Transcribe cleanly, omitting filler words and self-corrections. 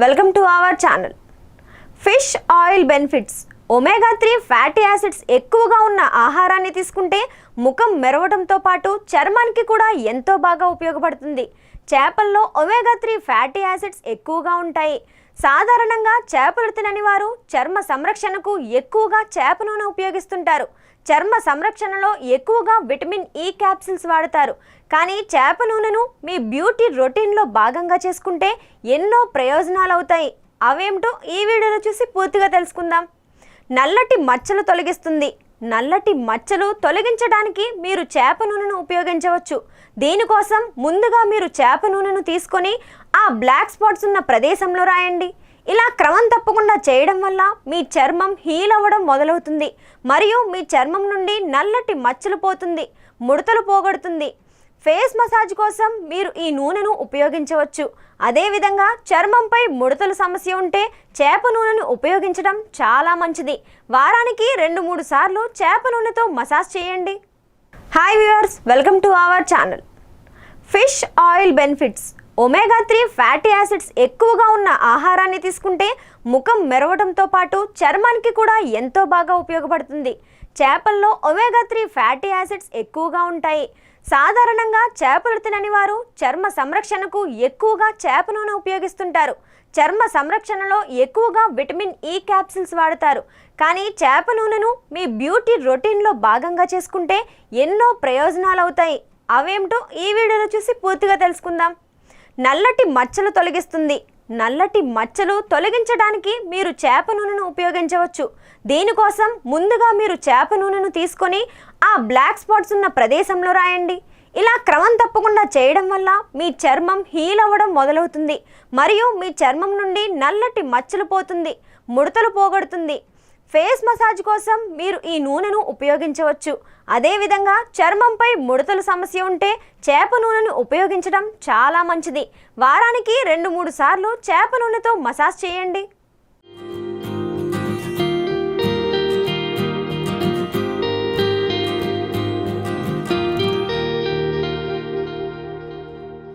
Welcome to our channel. Fish oil benefits. Omega 3 fatty acids ఎక్కువగా ఉన్న ఆహారాన్ని తీసుకుంటే ముఖం మెరవడంతో పాటు చర్మానికి కూడా ఎంతో బాగా ఉపయోగపడుతుంది. చేపల్లో ఒమేగా 3 ఫ్యాటీ యాసిడ్స్ ఎక్కువగా ఉంటాయి. సాధారణంగా చేపలు తినని వారు చర్మ సంరక్షణకు ఎక్కువగా చేప నూనె ఉపయోగిస్తుంటారు. చర్మ సంరక్షణలో ఎక్కువగా విటమిన్ ఈ క్యాప్సిల్స్ వాడతారు. కానీ చేప నూనెను మీ బ్యూటీ రొటీన్లో భాగంగా చేసుకుంటే ఎన్నో ప్రయోజనాలు అవుతాయి. అవేమిటో ఈ వీడియోలో చూసి పూర్తిగా తెలుసుకుందాం. నల్లటి మచ్చలు తొలగిస్తుంది. నల్లటి మచ్చలు తొలగించడానికి మీరు చేప నూనెను ఉపయోగించవచ్చు. దీనికోసం ముందుగా మీరు చేప నూనెను తీసుకొని ఆ బ్లాక్ స్పాట్స్ ఉన్న ప్రదేశంలో రాయండి. ఇలా క్రమం తప్పకుండా చేయడం వల్ల మీ చర్మం హీల్ అవ్వడం మొదలవుతుంది మరియు మీ చర్మం నుండి నల్లటి మచ్చలు పోతుంది, ముడతలు పోగొడుతుంది. ఫేస్ మసాజ్ కోసం మీరు ఈ నూనెను ఉపయోగించవచ్చు. అదేవిధంగా చర్మంపై ముడతల సమస్య ఉంటే చేప నూనెను ఉపయోగించడం చాలా మంచిది. వారానికి 2-3 సార్లు చేప నూనెతో మసాజ్ చేయండి. Hi viewers, welcome to our channel. Fish oil benefits. Omega 3 fatty acids ఎక్కువగా ఉన్న ఆహారాన్ని తీసుకుంటే ముఖం మెరవడంతో పాటు చర్మానికి కూడా ఎంతో బాగా ఉపయోగపడుతుంది. చేపల్లో ఒమేగా 3 ఫ్యాటీ యాసిడ్స్ ఎక్కువగా ఉంటాయి. సాధారణంగా చేపలు తినని వారు చర్మ సంరక్షణకు ఎక్కువగా చేప నూనె ఉపయోగిస్తుంటారు. చర్మ సంరక్షణలో ఎక్కువగా విటమిన్ ఈ క్యాప్సిల్స్ వాడతారు. కానీ చేప నూనెను మీ బ్యూటీ రొటీన్లో భాగంగా చేసుకుంటే ఎన్నో ప్రయోజనాలు అవుతాయి. అవేమిటో ఈ వీడియోలో చూసి పూర్తిగా తెలుసుకుందాం. నల్లటి మచ్చలు తొలగిస్తుంది. నల్లటి మచ్చలు తొలగించడానికి మీరు చేప నూనెను ఉపయోగించవచ్చు. దీనికోసం ముందుగా మీరు చేప నూనెను తీసుకొని ఆ బ్లాక్ స్పాట్స్ ఉన్న ప్రదేశంలో రాయండి. ఇలా క్రమం తప్పకుండా చేయడం వల్ల మీ చర్మం హీల్ అవ్వడం మొదలవుతుంది మరియు మీ చర్మం నుండి నల్లటి మచ్చలు పోతుంది, ముడతలు పోగొడుతుంది. ఫేస్ మసాజ్ కోసం మీరు ఈ నూనెను ఉపయోగించవచ్చు. అదేవిధంగా చర్మంపై ముడతల సమస్య ఉంటే చేప నూనెను ఉపయోగించడం చాలా మంచిది. వారానికి 2-3 సార్లు చేప నూనెతో మసాజ్ చేయండి.